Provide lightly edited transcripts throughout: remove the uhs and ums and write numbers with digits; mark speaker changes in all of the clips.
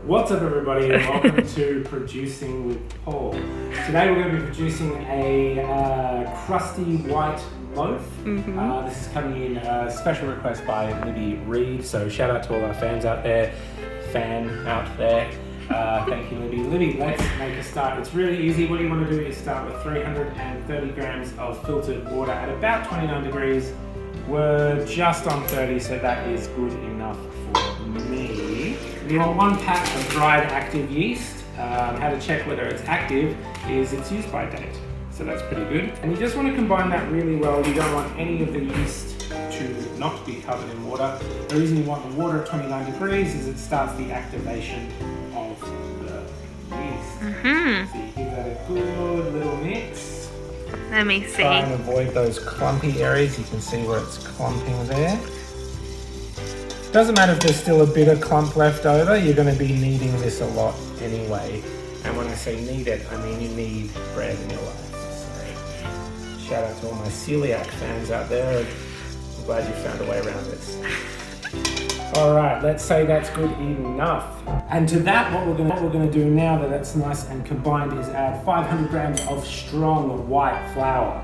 Speaker 1: What's up everybody and welcome to Producing with Paul. Today we're going to be producing a crusty white loaf. This is coming in a special request by Libby Reed, so shout out to all our fans out there, thank you Libby. Libby, let's make a start. It's really easy. What you want to do is start with 330 grams of filtered water at about 29 degrees. We're just on 30, so that is good enough for me. You want 1 pack of dried active yeast. How to check whether it's active is its use by date. So that's pretty good. And you just want to combine that really well. You don't want any of the yeast to not be covered in water. The reason you want the water at 29 degrees is it starts the activation of the yeast. So you give that a good little mix.
Speaker 2: Let me see.
Speaker 1: Try and avoid those clumpy areas. You can see where it's clumping there. Doesn't matter if there's still a bit of clump left over, you're going to be kneading this a lot anyway. And when I say knead it, I mean you need bread in your life. So, shout out to all my celiac fans out there. I'm glad you found a way around this. Alright, let's say that's good enough. And to that, what we're going to do now that that's nice and combined is add 500 grams of strong white flour.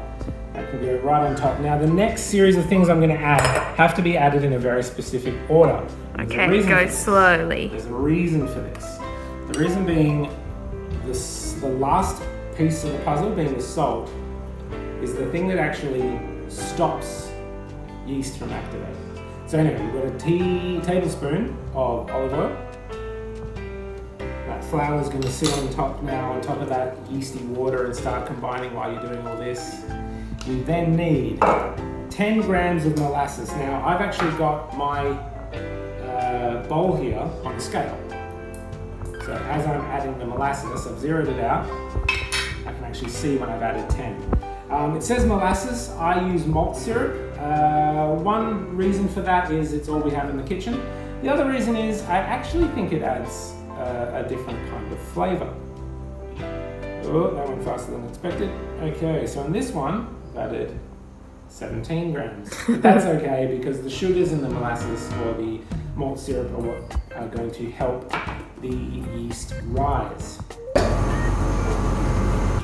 Speaker 1: That can go right on top. Now the next series of things I'm going to add have to be added in a very specific order.
Speaker 2: Okay, go slowly.
Speaker 1: There's a reason for this. The reason being the last piece of the puzzle, being the salt, is the thing that actually stops yeast from activating. So anyway, we've got a tablespoon of olive oil. That flour is going to sit on top now, on top of that yeasty water, and start combining while you're doing all this. We then need 10 grams of molasses. Now, I've actually got my bowl here on the scale. So as I'm adding the molasses, I've zeroed it out. I can actually see when I've added 10. It says molasses. I use malt syrup. One reason for that is it's all we have in the kitchen. The other reason is I actually think it adds a different kind of flavor. Oh, that went faster than expected. Okay, so in this one, I've added 17 grams. But that's okay because the sugars in the molasses or the malt syrup are what are going to help the yeast rise.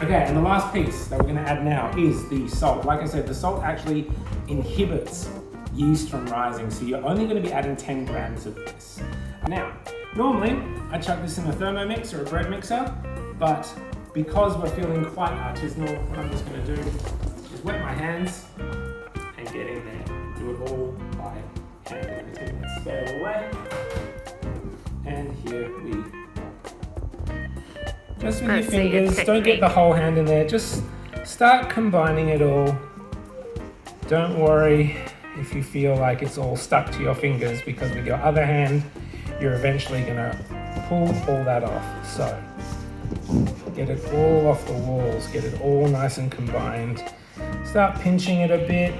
Speaker 1: Okay, and the last piece that we're going to add now is the salt. Like I said, the salt actually inhibits yeast from rising, so you're only going to be adding 10 grams of this. Now, normally I chuck this in a Thermomix or a bread mixer, but because we're feeling quite artisanal, what I'm just going to do is wet my hands and get in there. Do it all by hand. I'm going to take that scale away. And here we go. Just with your fingers, don't get the whole hand in there. Just start combining it all. Don't worry if you feel like it's all stuck to your fingers, because with your other hand, you're eventually going to pull all that off. So get it all off the walls, get it all nice and combined. Start pinching it a bit,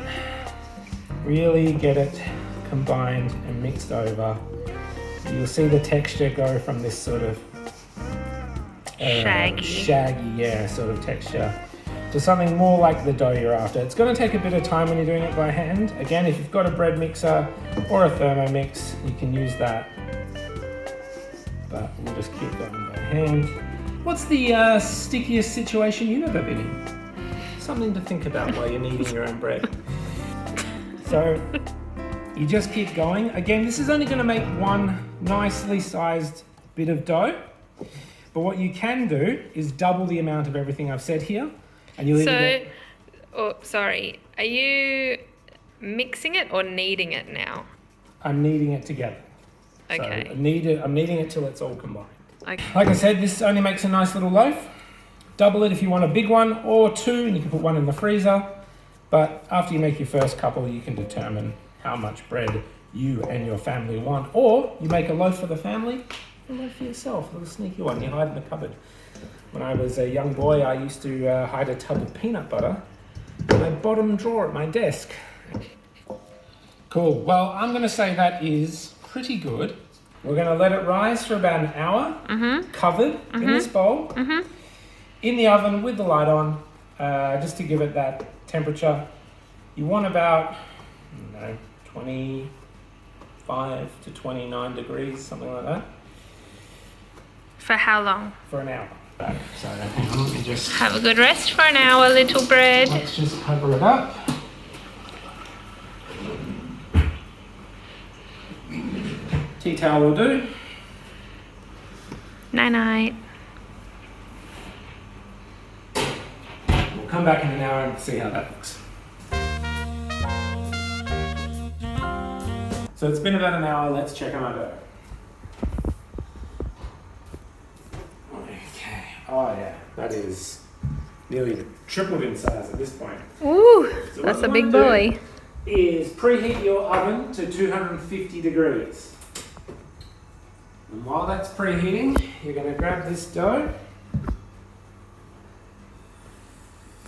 Speaker 1: really get it combined and mixed over. You'll see the texture go from this sort of shaggy, sort of texture to something more like the dough you're after. It's going to take a bit of time when you're doing it by hand. Again, if you've got a bread mixer or a Thermomix, you can use that. But we'll just keep going by hand. What's the stickiest situation you've ever been in? Something to think about while you're kneading your own bread. So you just keep going. Again, this is only going to make one nicely sized bit of dough. But what you can do is double the amount of everything I've said here. And you'll
Speaker 2: sorry, are you mixing it or kneading it now?
Speaker 1: I'm kneading it together.
Speaker 2: Okay.
Speaker 1: So I'm kneading it till it's all combined.
Speaker 2: Okay.
Speaker 1: Like I said, this only makes a nice little loaf. Double it if you want a big one or two, and you can put one in the freezer. But after you make your first couple, you can determine how much bread you and your family want. Or you make a loaf for the family, a loaf for yourself, a little sneaky one you hide in the cupboard. When I was a young boy, I used to hide a tub of peanut butter in my bottom drawer at my desk. Cool. Well, I'm going to say that is pretty good. We're going to let it rise for about an hour, covered in this bowl, in the oven with the light on, just to give it that temperature. You want about, 25 to 29 degrees, something like that.
Speaker 2: For how long?
Speaker 1: for an hour. So hang on, let me just...
Speaker 2: Have a good rest for an hour, little bird.
Speaker 1: Let's just cover it up. Tea towel will do.
Speaker 2: Night-night.
Speaker 1: We'll come back in an hour and see how that looks. So it's been about an hour, let's check on our dough. Okay, oh yeah, that is nearly tripled in size at this point.
Speaker 2: Ooh,
Speaker 1: So
Speaker 2: that's
Speaker 1: what
Speaker 2: a
Speaker 1: you
Speaker 2: big
Speaker 1: wanna
Speaker 2: boy.
Speaker 1: do is preheat your oven to 250 degrees. And while that's preheating, you're going to grab this dough.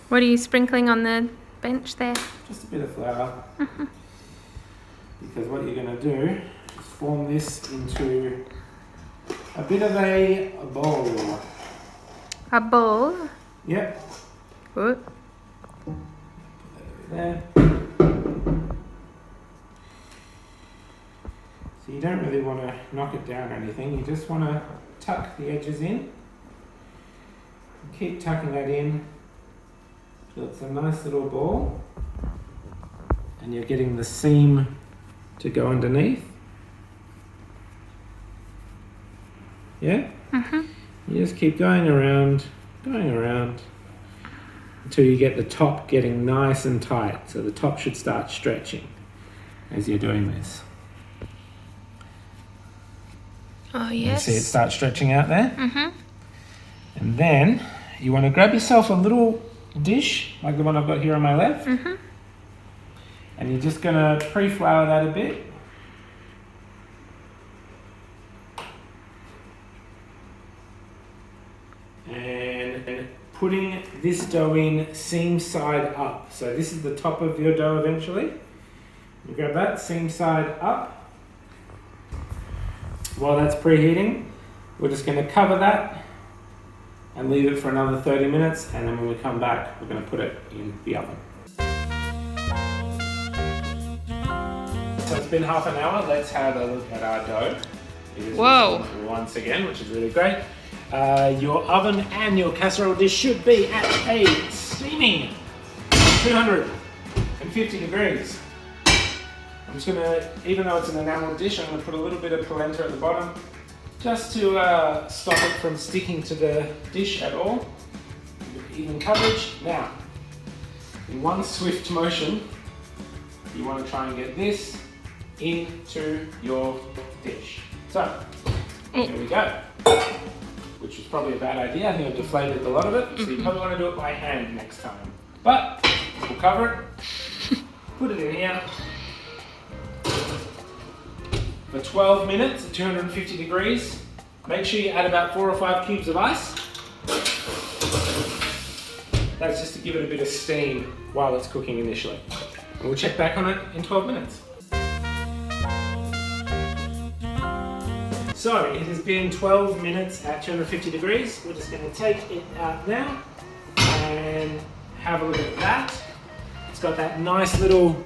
Speaker 2: What are you sprinkling on the bench there?
Speaker 1: Just a bit of flour. Because what you're going to do is form this into a bit of a bowl.
Speaker 2: A bowl?
Speaker 1: Yep.
Speaker 2: Ooh.
Speaker 1: There. So you don't really want to knock it down or anything, you just want to tuck the edges in. Keep tucking that in till it's a nice little ball. And you're getting the seam to go underneath. Yeah?
Speaker 2: Mhm.
Speaker 1: You just keep going around until you get the top getting nice and tight. So the top should start stretching as you're doing this.
Speaker 2: Oh,
Speaker 1: You
Speaker 2: yes.
Speaker 1: see it start stretching out there?
Speaker 2: Mhm.
Speaker 1: And then you want to grab yourself a little dish like the one I've got here on my left.
Speaker 2: Mhm.
Speaker 1: And you're just going to pre-flour that a bit. And putting this dough in seam side up. So this is the top of your dough eventually. You grab that, seam side up. While that's preheating, we're just going to cover that and leave it for another 30 minutes, and then when we come back, we're going to put it in the oven. So it's been half an hour. Let's have a look at our dough. It is
Speaker 2: Whoa.
Speaker 1: once again, which is really great. Your oven and your casserole dish should be at a steaming 250 degrees. I'm just gonna, even though it's an enamel dish, I'm gonna put a little bit of polenta at the bottom just to stop it from sticking to the dish at all. Even coverage. Now, in one swift motion, you want to try and get this into your dish. So, here we go. Which was probably a bad idea. I think I deflated a lot of it, so you probably want to do it by hand next time. But we'll cover it, put it in here for 12 minutes at 250 degrees. Make sure you add about 4 or 5 cubes of ice. That's just to give it a bit of steam while it's cooking initially. And we'll check back on it in 12 minutes. So it has been 12 minutes at 250 degrees. We're just going to take it out now and have a look at that. It's got that nice little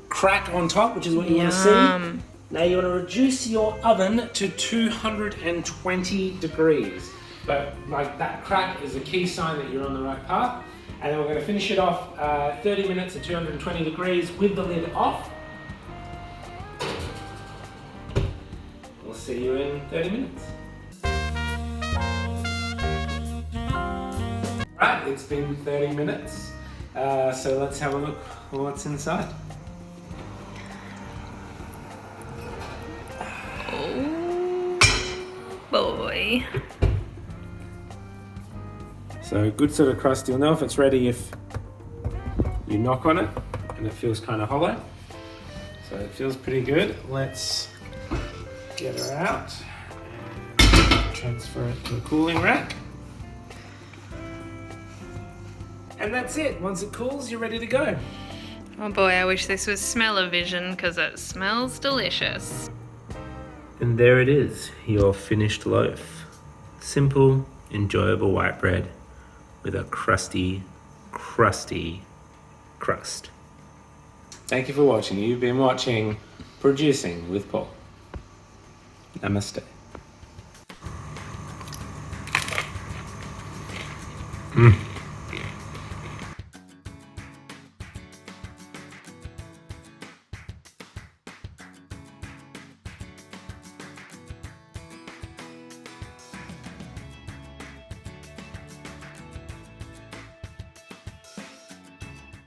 Speaker 1: crack on top, which is what you want to see. Now you want to reduce your oven to 220 degrees. But like that crack is a key sign that you're on the right path. And then we're going to finish it off 30 minutes at 220 degrees with the lid off. We'll see you in 30 minutes. Right, it's been 30 minutes. So let's have a look at what's inside.
Speaker 2: Boy.
Speaker 1: So good sort of crust. You'll know if it's ready if you knock on it and it feels kind of hollow. So it feels pretty good. Let's get her out and transfer it to a cooling rack. And that's it. Once it cools, you're ready to go.
Speaker 2: Oh boy, I wish this was smell-o-vision because it smells delicious.
Speaker 1: And there it is, your finished loaf. Simple, enjoyable white bread with a crusty crust. Thank you for watching. You've been watching Producing with Paul. Namaste.
Speaker 3: Mm.